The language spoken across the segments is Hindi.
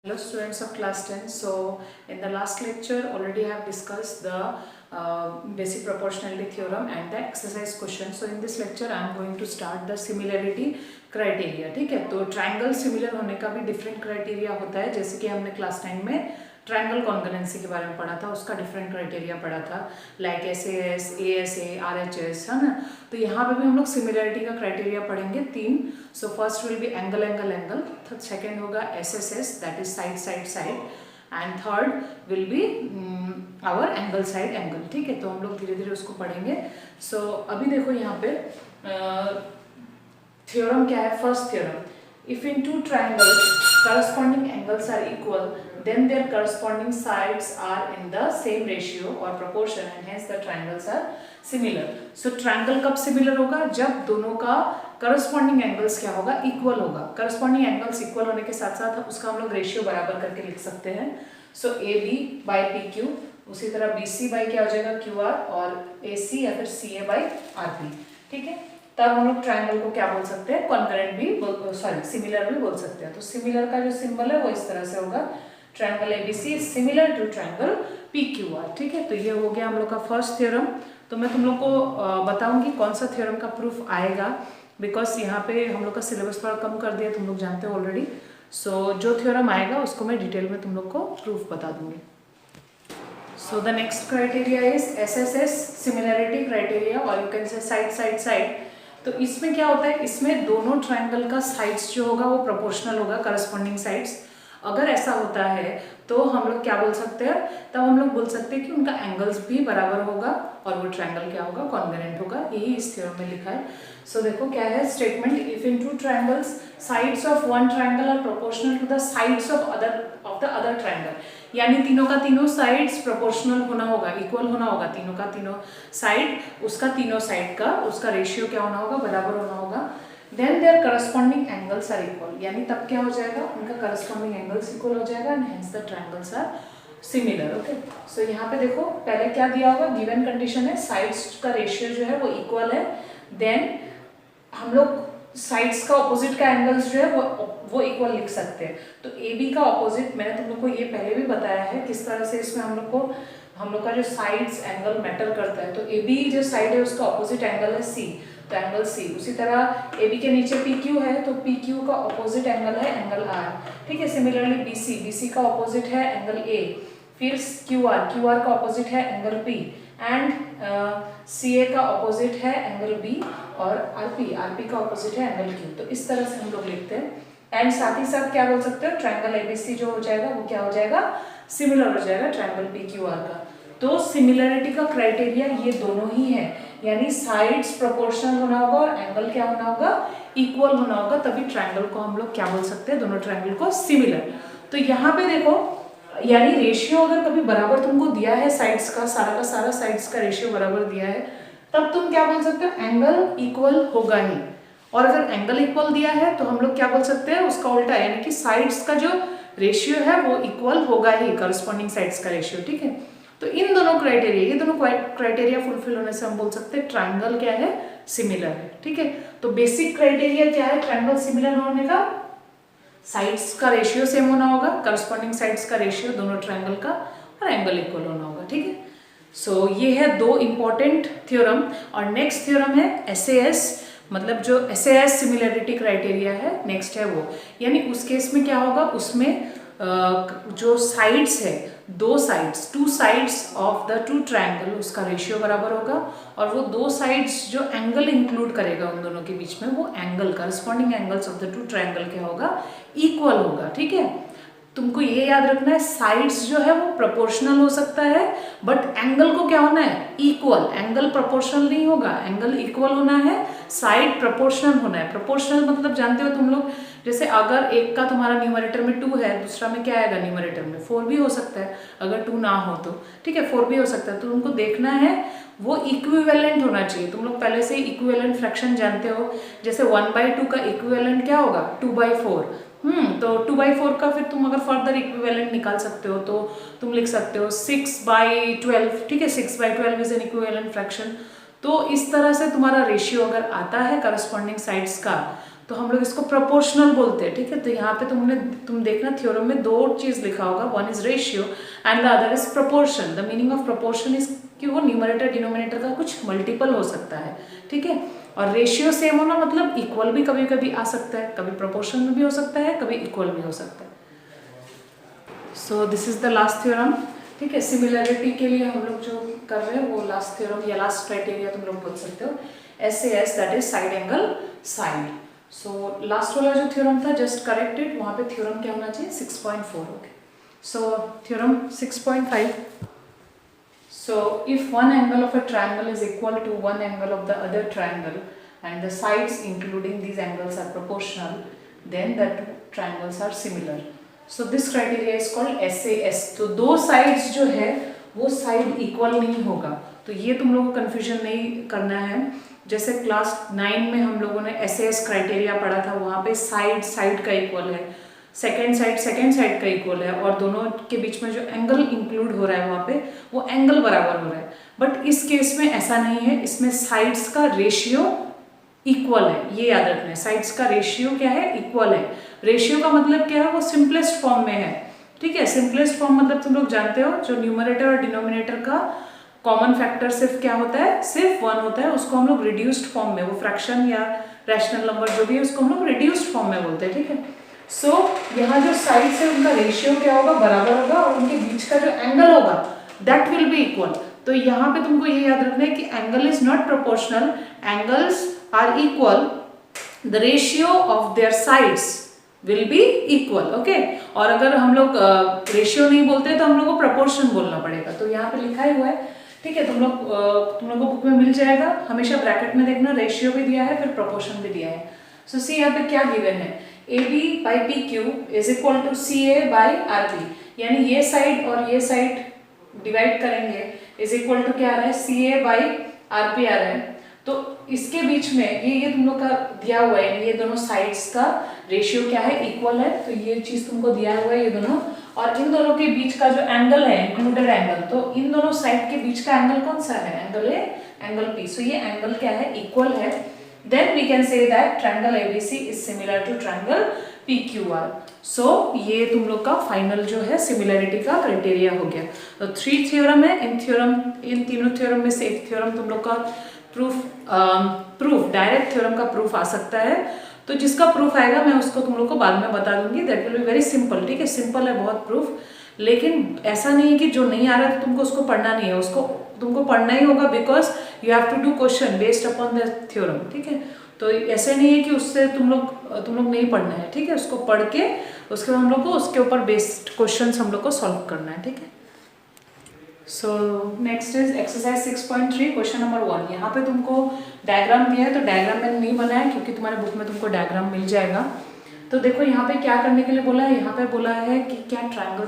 Hello students of class 10. So in the last lecture already I have discussed the basic proportionality theorem and the exercise question. So in this lecture I am going to start the similarity criteria. ठीक है, तो ट्रायंगल सिमिलर होने का भी डिफरेंट क्राइटेरिया होता है, जैसे कि हमने क्लास 10 में ट्रायंगल कॉन्ग्रुएंसी के बारे में पढ़ा था, उसका डिफरेंट क्राइटेरिया पढ़ा था, लाइक SAS, ASA, RHS, है ना। तो यहाँ पे भी हम लोग सिमिलरिटी का क्राइटेरिया पढ़ेंगे तीन. So first will be angle angle angle, second होगा SSS that is side side side, and third will be hour angle side angle. ठीक है, तो हम लोग धीरे धीरे उसको पढ़ेंगे. सो अभी देखो यहाँ पे थ्योरम क्या है. First theorem, if in two triangles corresponding angles are equal, then their corresponding sides are in the same ratio or proportion and hence the triangles are similar. So triangle कब similar होगा? जब दोनों का corresponding angles क्या होगा? equal होगा. corresponding angles equal होने के साथ साथ उसका हम लोग रेशियो बराबर करके लिख सकते हैं. So AB by PQ, उसी तरह BC by क्या हो जाएगा? QR, और AC या फिर CA by RP. ठीक है, तब हम लोग ट्रायंगल को क्या बोल सकते हैं? कॉन्करेंट भी, सॉरी सिमिलर भी बोल सकते हैं. तो सिमिलर का जो सिंबल है वो इस तरह से होगा, triangle ABC is similar to triangle PQR. ठीक है, तो ये हो गया हम लोग का फर्स्ट थ्योरम. तो मैं तुम लोग को बताऊंगी कौन सा थ्योरम का प्रूफ आएगा, बिकॉज यहाँ पे हम लोग का सिलेबस थोड़ा कम कर दिया, तुम लोग जानते हो ऑलरेडी. सो जो थ्योरम आएगा उसको मैं डिटेल में तुम लोग को प्रूफ बता दूंगी. So the next criteria is SSS, similarity criteria, or you can say side side side. तो इसमें क्या होता है? इसमें दोनों ट्रायंगल का साइड्स जो होगा वो प्रोपोर्शनल होगा, करस्पॉन्डिंग साइड्स. अगर ऐसा होता है तो हम लोग क्या बोल सकते हैं? तब हम लोग बोल सकते हैं कि उनका एंगल्स भी बराबर होगा और वो ट्रायंगल क्या होगा? कॉन्ग्रुएंट होगा. यही इस थ्योरम में लिखा है. सो देखो क्या है statement, if in two triangles sides of one triangle are proportional to the sides of the other triangle, यानी तीनों का तीनों साइड्स प्रोपोर्शनल होना होगा, इक्वल होना होगा. तीनों का तीनों साइड, उसका तीनों साइड का उसका रेशियो क्या होना होगा? बराबर होना होगा. Then their corresponding angles are equal, यानी तब क्या हो जाएगा? उनका करस्पॉन्डिंग एंगल्स इक्वल हो जाएगा and hence the triangles are similar. Okay, so यहाँ पे देखो पहले क्या दिया होगा? गिवन कंडीशन है साइड्स का रेशियो जो है वो इक्वल है. देन हम लोग साइड्स का ऑपोजिट का एंगल्स जो है वो इक्वल लिख सकते हैं. तो AB का ऑपोजिट, मैंने तुम लोग को ये पहले भी बताया है किस तरह से इसमें हम लोग का जो साइड्स एंगल मैटर करता है. तो AB जो साइड है उसका ऑपोजिट एंगल है C, तो एंगल C. उसी तरह AB के नीचे PQ है, तो PQ का ऑपोजिट एंगल है एंगल R. ठीक है, सिमिलरली BC का ऑपोजिट है एंगल A. फिर QR का ऑपोजिट है एंगल P, एंड CA का ऑपोजिट है एंगल B, और RP का ऑपोजिट है एंगल Q. तो इस तरह से हम लोग लिखते हैं. एंड साथ ही साथ क्या बोल सकते हो? ट्रायंगल ABC जो हो जाएगा वो क्या हो जाएगा? सिमिलर हो जाएगा ट्रायंगल PQR का. तो सिमिलरिटी का क्राइटेरिया ये दोनों ही है, यानी साइड्स प्रोपोर्शनल होना होगा और एंगल क्या होना होगा? इक्वल होना होगा. तभी ट्रायंगल को हम लोग क्या बोल सकते हैं? दोनों ट्रायंगल को सिमिलर. तो यहाँ पे देखो, यानी रेशियो अगर कभी बराबर तुमको दिया है साइड्स का सारा साइड्स का रेशियो बराबर दिया है, तब तुम क्या बोल सकते हो? एंगल इक्वल होगा ही. और अगर एंगल इक्वल दिया है तो हम लोग क्या बोल सकते हैं? उसका उल्टा, यानी कि साइड्स का जो रेशियो है वो इक्वल होगा ही, करस्पॉन्डिंग साइड्स का रेशियो. ठीक है, तो इन दोनों क्राइटेरिया, ये दोनों क्राइटेरिया फुलफिल होने से हम बोल सकते हैं ट्रायंगल क्या है? सिमिलर है. ठीक है, तो बेसिक क्राइटेरिया क्या है ट्रायंगल सिमिलर होने का? साइड्स का रेशियो सेम होना होगा, करस्पॉन्डिंग साइड्स का रेशियो दोनों ट्रायंगल का, और एंगल इक्वल होना होगा. ठीक है, सो ये है दो इंपॉर्टेंट थ्योरम. और नेक्स्ट थ्योरम है SAS, मतलब जो SAS सिमिलरिटी क्राइटेरिया है नेक्स्ट है वो. यानी उस केस में क्या होगा? उसमें जो साइड्स है, two sides of the two triangle, उसका रेशियो बराबर होगा. और वो दो साइड्स जो एंगल इंक्लूड करेगा उन दोनों के बीच में, वो angle, corresponding angles of the two triangle क्या होगा? इक्वल होगा. ठीक है, तुमको ये याद रखना है, साइड्स जो है वो प्रोपोर्शनल हो सकता है, बट एंगल को क्या होना है? इक्वल. एंगल प्रोपोर्शनल नहीं होगा, एंगल इक्वल होना है, साइड प्रोपोर्शनल होना है. प्रोपोर्शनल मतलब जानते हो तुम लोग, जैसे अगर एक का तुम्हारा न्यूमरेटर में 2 है, दूसरा में क्या आएगा? न्यूमरेटर में 4 भी हो सकता है, अगर 2 ना हो तो. ठीक है, 4 भी हो सकता है. तो तुमको देखना है वो इक्विवेलेंट होना चाहिए. तुम लोग पहले से इक्विवेलेंट फ्रैक्शन जानते हो, जैसे 1/2 का इक्विवेलेंट क्या होगा? 2/4. तो 2/4 का फिर तुम अगर फर्दर इक्विवेलेंट निकाल सकते हो तो तुम लिख सकते हो 6/12. ठीक है, 6/12 इज एन इक्विवेलेंट फ्रैक्शन. तो इस तरह से तुम्हारा रेशियो अगर आता है करस्पॉन्डिंग साइड्स का, तो हम लोग इसको प्रोपोर्शनल बोलते हैं, ठीक है। तो यहाँ पे तुम देखना थ्योरम में दो चीज लिखा होगा, one is ratio and the other is proportion. The meaning of proportion is कि वो न्यूमरेटर डिनोमिनेटर का कुछ मल्टीपल हो सकता है, ठीक है। और रेशियो सेम होना मतलब इक्वल भी कभी कभी आ सकता है, कभी प्रोपोर्शन में भी हो सकता है, कभी इक्वल भी हो सकता है। So this is the last theorem, ठीक है। सिमिलरिटी के लिए हम लोग जो कर रहे हैं वो लास्ट थ्योरम या लास्ट क्राइटेरिया तुम लोग बोल सकते हो, SAS, that is side angle side. So last वाला जो थ्योरम था जस्ट करेक्टेड, वहाँ पे थ्योरम क्या होना चाहिए 6.4, okay. So theorem 6.5, so if one angle of a triangle is equal to one angle of the other triangle and the sides including these angles are proportional, then the two triangles are similar. So this criteria is called SAS. तो दो sides जो है वो side equal नहीं होगा, तो ये तुम लोगों को confusion नहीं करना है। जैसे क्लास 9 में हम लोगों ने SAS क्राइटेरिया पढ़ा था, वहाँ पे साइड का इक्वल है, सेकेंड साइड का इक्वल है, और दोनों के बीच में जो एंगल इंक्लूड हो रहा है वहाँ पे वो एंगल बराबर हो रहा है। बट इस केस में ऐसा नहीं है, इसमें साइड्स का रेशियो इक्वल है, ये याद रखना है। साइड्स का रेशियो क्या है, इक्वल है। रेशियो का मतलब क्या है, वो सिंपलेस्ट फॉर्म में है, ठीक है। सिंपलेस्ट फॉर्म मतलब तुम लोग जानते हो, जो न्यूमरेटर और डिनोमिनेटर का कॉमन फैक्टर सिर्फ क्या होता है, सिर्फ 1 होता है, उसको हम लोग रिड्यूस्ड फॉर्म में, वो फ्रैक्शन या रैशनल नंबर जो भी है उसको हम लोग रिड्यूस्ड फॉर्म में बोलते हैं, ठीक है। सो यहाँ जो साइड्स है उनका रेशियो क्या होगा, बराबर होगा, और उनके बीच का जो एंगल होगा दैट विल बी इक्वल। तो यहाँ पे तुमको ये याद रखना है कि angle is not proportional, angles are equal, the ratio of their sides will be equal, okay. और अगर हम लोग रेशियो नहीं बोलते तो हम लोग को प्रोपोर्शन बोलना पड़ेगा, तो यहाँ पे लिखा ही हुआ है, ठीक है। तुम लोग को बुक में मिल जाएगा, हमेशा ब्रैकेट में देखना, रेशियो भी दिया है फिर प्रोपोर्शन भी दिया है। सो सी यहाँ पे क्या गिवन है, AB by PQ is equal to CA by RP, यानी ये साइड और ये साइड डिवाइड करेंगे इज इक्वल टू क्या आ रहा है, CA by RP आ रहा है। तो इसके बीच में ये तुम लोग का दिया हुआ है, ये दोनों साइड्स का रेशियो क्या है, इक्वल है, तो ये चीज तुमको दिया हुआ है ये दोनों, और इन दोनों के बीच का जो एंगल है इंक्लूडेड एंगल, तो इन दोनों साइड के बीच का एंगल कौन सा है, एंगल A, एंगल P। सो ये एंगल क्या है, इक्वल है। Then we can say that triangle ABC is similar to triangle PQR. So ये तुम लोग का फाइनल जो है सिमिलरिटी का क्राइटेरिया हो गया। तो 3 थ्योरम है, इन तीनों थ्योरम में से एक थ्योरम तुम लोग का प्रूफ डायरेक्ट थ्योरम का प्रूफ आ सकता है, तो जिसका प्रूफ आएगा मैं उसको तुम लोग को बाद में बता दूंगी, that will be very simple, ठीक है। सिंपल है बहुत प्रूफ, लेकिन ऐसा नहीं है कि जो नहीं आ रहा है तो तुमको उसको पढ़ना नहीं है, उसको तुमको पढ़ना ही होगा, because you have to do question based upon the theorem, ठीक है। तो ऐसे नहीं है कि उससे तुम लोग नहीं पढ़ना है, ठीक है। उसको पढ़ के उसके बाद हम लोग को उसके ऊपर बेस्ड क्वेश्चन हम लोग को सॉल्व करना है, ठीक है। So next is exercise 6.3 question number 1। यहाँ पे तुमको डायग्राम दिया है, तो डायग्राम मैंने नहीं बनाया क्योंकि तुम्हारे बुक में तुमको डायग्राम मिल जाएगा। तो देखो यहाँ पे क्या करने के लिए बोला है, यहाँ पे बोला है कि क्या ट्रायंगल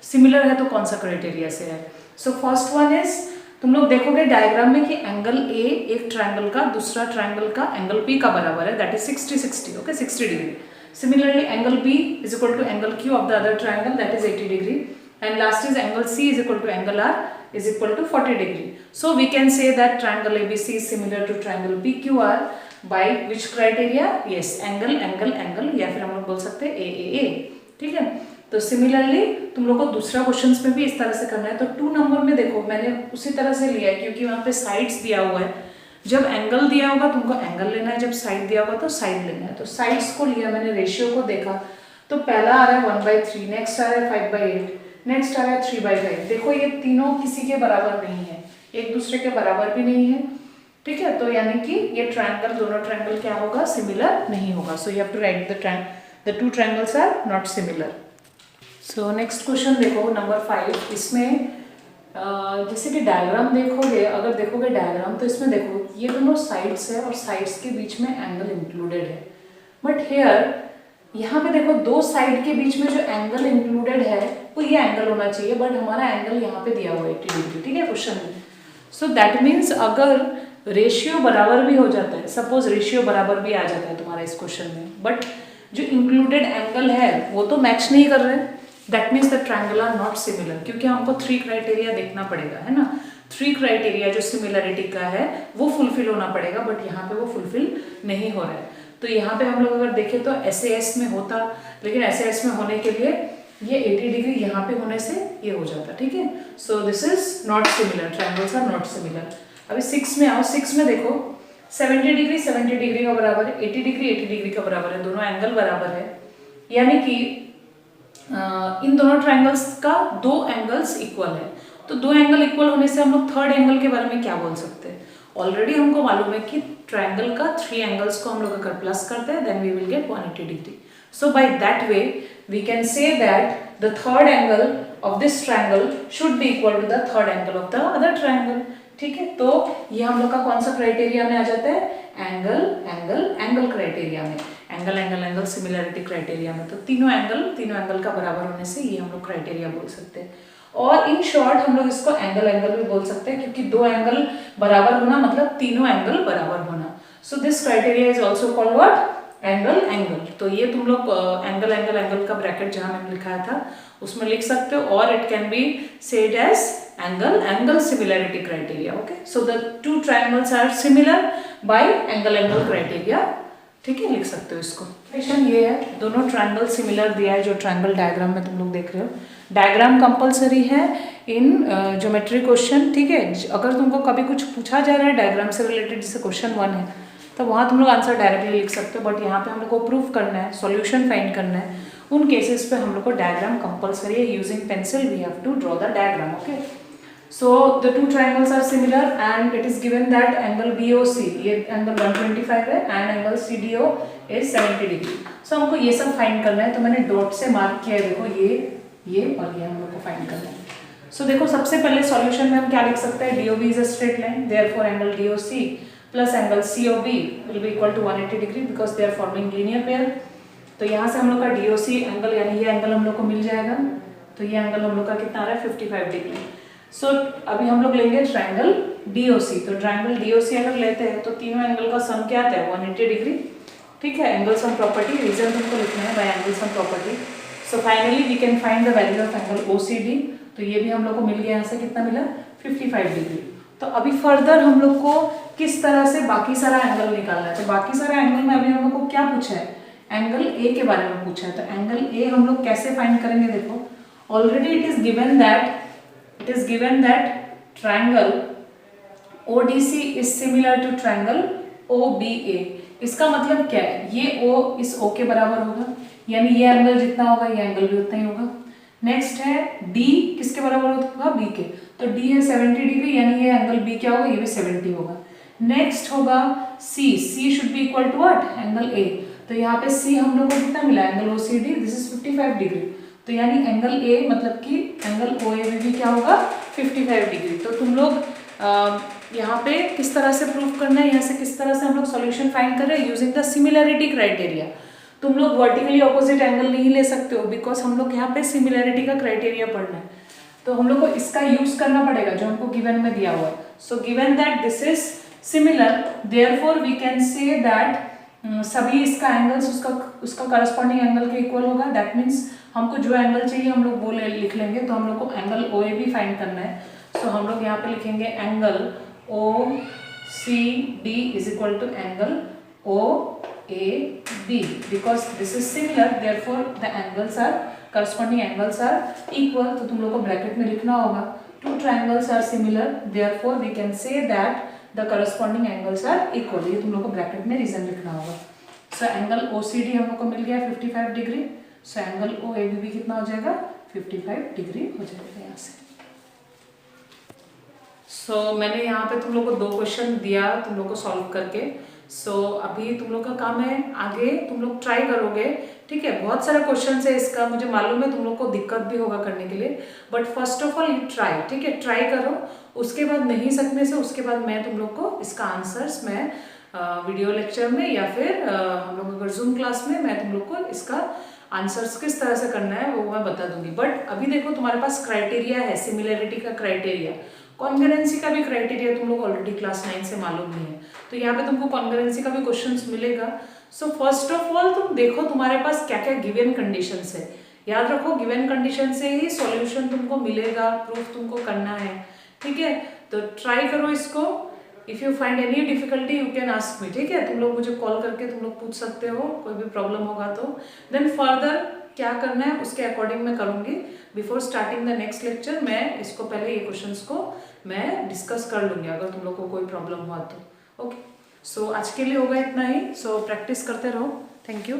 सिमिलर है तो कौन सा क्राइटेरिया से है। सो फर्स्ट वन इज, तुम लोग देखोगे डायग्राम में कि एंगल A एक ट्रायंगल का दूसरा ट्रायंगल का एंगल P का बराबर है, that is 60 okay, 60 degree. Similarly angle B is equal to angle Q of the other triangle, that is 80 degree, and last is angle C is equal to angle R is equal to 40 degree. So we can say that triangle ABC is similar to triangle PQR by which criteria, yes, angle, या फिर हम लोग बोल सकते हैं AAA, ठीक है। तो सिमिलरली तुम लोग को दूसरा क्वेश्चन में भी इस तरह से करना है। तो 2 नंबर में देखो मैंने उसी तरह से लिया है, क्योंकि वहाँ पे साइड्स दिया हुआ है, जब एंगल दिया होगा तुमको एंगल लेना है, जब साइड दिया होगा तो साइड लेना है। तो साइड्स को लिया मैंने, रेशियो को देखा, तो पहला आ रहा है 1/3, नेक्स्ट आ रहा है 5/8, नेक्स्ट आ रहा है 3/5। देखो ये तीनों किसी के बराबर नहीं है, एक दूसरे के बराबर भी नहीं है, ठीक है। तो यानी कि ये ट्रायंगल, दोनों ट्रायंगल क्या होगा, सिमिलर नहीं होगा। So you have to write the 2 triangles are not similar. So next question देखो नंबर 5। इसमें जैसे कि डायग्राम देखोगे, अगर देखोगे डायग्राम तो इसमें देखो ये दोनों साइड्स है और साइड्स के बीच में एंगल इंक्लूडेड है, बट हेयर यहाँ पे देखो 2 साइड के बीच में जो एंगल इंक्लूडेड है वो ये एंगल होना चाहिए, बट हमारा एंगल यहाँ पे दिया हुआ है 80 डिग्री, ठीक है, क्वेश्चन में। सो दैट मीन्स अगर रेशियो बराबर भी हो जाता है, सपोज रेशियो बराबर भी आ जाता है तुम्हारा इस क्वेश्चन में, बट जो इंक्लूडेड एंगल है वो तो मैच नहीं कर रहे, that means the triangle are not similar, क्योंकि हमको 3 क्राइटेरिया देखना पड़ेगा, है ना। 3 क्राइटेरिया जो सिमिलरिटी का है वो फुलफिल होना पड़ेगा, बट यहाँ पे वो फुलफिल नहीं हो रहा है। तो यहाँ पे हम लोग अगर देखें तो SAS में होता, लेकिन SAS में होने के लिए ये 80 डिग्री यहाँ पे होने से ये हो जाता, ठीक है। So this is not similar, triangles are not similar. अभी 6 में आओ, 6 में देखो 70 डिग्री 70 डिग्री का बराबर है, 80 डिग्री 80 डिग्री का बराबर है, दोनों एंगल बराबर है, यानी कि इन दोनों ट्रायंगल्स का दो एंगल्स इक्वल है। तो दो एंगल इक्वल होने से हम लोग थर्ड एंगल के बारे में क्या बोल सकते हैं? ऑलरेडी हमको मालूम है कि ट्रायंगल का 3 एंगल्स को हम लोग अगर प्लस करते हैं then we will get 180 degree. So by that way we can say that the third angle of this triangle should be equal to the third angle of the other triangle, ठीक है। तो ये हम लोग का कौन सा क्राइटेरिया में आ जाता है? एंगल एंगल एंगल क्राइटेरिया में, angle angle angle similarity criteria में। तो तीनों एंगल का बराबर होने से ये हम लोग क्राइटेरिया बोल सकते हैं। और इन शॉर्ट हम लोग इसको एंगल एंगल भी बोल सकते हैं, क्योंकि दो एंगल बराबर होना मतलब तीनों एंगल बराबर होना। So this criteria is also called what? Angle angle. तो ये तुम लोग एंगल एंगल एंगल का ब्रैकेट जहां मैंने लिखाया था उसमें लिख सकते हो, और it can be said as angle angle similarity criteria. Okay, so the two triangles are similar by angle angle criteria, ठीक है, लिख सकते हो इसको। क्वेश्चन ये है, दोनों ट्रायंगल सिमिलर दिया है, जो ट्रायंगल डायग्राम में तुम लोग देख रहे हो। डायग्राम कंपलसरी है इन ज्योमेट्री क्वेश्चन, ठीक है। अगर तुमको कभी कुछ पूछा जा रहा है डायग्राम से रिलेटेड, जैसे क्वेश्चन 1 है, तो वहाँ तुम लोग आंसर डायरेक्टली लिख सकते हो, बट यहाँ पे हम लोग को प्रूफ करना है, सॉल्यूशन फाइंड करना है। उन केसेस पे हम लोग को डायग्राम कंपलसरी है। Using pencil we have to draw the diagram. Okay, so the two triangles are similar and it is given that angle BOC, ये एंगल 125 है, and angle CDO is 70 degree. so हमको ये सब फाइंड करना है, तो मैंने डॉट से मार्क किया है, देखो ये और ये हम लोग को फाइंड करना है। so देखो सबसे पहले सॉल्यूशन में हम क्या लिख सकते हैं? DOB is a straight line, therefore angle DOC plus angle COB will be equal to 180 degree because they are forming linear pair। तो यहाँ से हम लोग का DOC एंगल यानी ये एंगल हम लोग को मिल जाएगा, तो ये एंगल हम लोग का कितना आ रहा है? 55 डिग्री। सो अभी हम लोग लेंगे ट्रायंगल DOC। तो ट्रायंगल DOC अगर लेते हैं तो तीनों एंगल का सम क्या आता है? 180 डिग्री, ठीक है। एंगल सम प्रॉपर्टी, रीजन तुमको लिखना है by angle sum property. So finally we can find the value of angle OCD। तो ये भी हम लोग को मिल गया, यहाँ से कितना मिला? 55 डिग्री। तो अभी फर्दर हम लोग को किस तरह से बाकी सारा एंगल निकालना है? तो बाकी सारा एंगल में अभी हम लोग को क्या पूछा है? एंगल A के बारे में पूछा है। तो एंगल A हम लोग कैसे फाइंड करेंगे? देखो already it is given that triangle ODC is similar to triangle OBA। इसका मतलब क्या है? ये O इस O के बराबर होगा, यानी ये एंगल जितना होगा ये एंगल भी उतना ही होगा। नेक्स्ट है D किसके बराबर होगा? B के। तो D है 70 डिग्री, यानी ये एंगल B क्या होगा? ये भी 70 होगा। नेक्स्ट होगा C should be equal to what? Angle A। तो यहाँ पे C हम लोग को कितना मिला? Angle OCD, this is 55 degree. तो यानी एंगल A मतलब कि एंगल OAB भी क्या होगा? 55 डिग्री। तो तुम लोग यहाँ पे किस तरह से प्रूफ करना है, यहाँ से किस तरह से हम लोग सॉल्यूशन फाइंड कर रहे हैं? Using the similarity criteria. तुम लोग वर्टिकली ऑपोजिट एंगल नहीं ले सकते हो, बिकॉज हम लोग यहाँ पे सिमिलरिटी का क्राइटेरिया पढ़ना है, तो हम लोग को इसका यूज करना पड़ेगा जो हमको गिवन में दिया हुआ है। So given that this is similar, therefore we can say that सभी इसका एंगल्स उसका करस्पॉन्डिंग एंगल के इक्वल होगा। दैट मीन्स हमको जो एंगल चाहिए हम लोग वो लिख लेंगे। तो हम लोग को एंगल OAB फाइंड करना है। सो हम लोग यहाँ पे लिखेंगे angle OCD is equal to angle OAB, because this is similar, therefore the angles are corresponding angles are equal. तो तुम लोग को ब्रैकेट में लिखना होगा two triangles are similar, therefore we can say that the corresponding angles are equal. ये तुम लोग को ब्रैकेट में रीजन लिखना होगा। सो एंगल OCD हम लोग को मिल गया 55 डिग्री। सो एंगल OAB भी कितना हो जाएगा? 55 डिग्री हो जाएगा यहाँ से। सो मैंने यहाँ पे तुम लोग को 2 क्वेश्चन दिया तुम लोग को सॉल्व करके। सो अभी तुम लोग का काम है, आगे तुम लोग ट्राई करोगे, ठीक है। बहुत सारा क्वेश्चन है इसका, मुझे मालूम है तुम लोग को दिक्कत भी होगा करने के लिए, but first of all you try, ठीक है। ट्राई करो, उसके बाद नहीं सकने से उसके बाद मैं तुम लोग को इसका आंसर्स मैं वीडियो लेक्चर में या फिर हम लोग अगर जूम क्लास में मैं तुम लोग को इसका आंसर्स किस तरह से करना है वो मैं बता दूंगी। बट अभी देखो तुम्हारे पास क्राइटेरिया है, सिमिलरिटी का क्राइटेरिया, कॉन्करेंसी का भी क्राइटेरिया तुम लोग ऑलरेडी क्लास 9 से मालूम नहीं है, तो यहाँ पे तुमको कॉन्करेंसी का भी क्वेश्चंस मिलेगा। सो फर्स्ट ऑफ ऑल तुम देखो तुम्हारे पास क्या क्या गिवन कंडीशंस है। याद रखो गिवन कंडीशन से ही सॉल्यूशन तुमको मिलेगा, प्रूफ तुमको करना है, ठीक है। तो ट्राई करो इसको। If you find any difficulty you can ask me, ठीक है, तुम लोग मुझे कॉल करके तुम लोग पूछ सकते हो कोई भी प्रॉब्लम होगा तो। देन फर्दर क्या करना है उसके अकॉर्डिंग मैं करूँगी। Before starting the next lecture मैं इसको पहले ये क्वेश्चंस को मैं डिस्कस कर लूँगी अगर तुम लोग को कोई प्रॉब्लम हुआ तो। ओके, सो आज के लिए होगा इतना ही। सो प्रैक्टिस करते रहो। Thank you.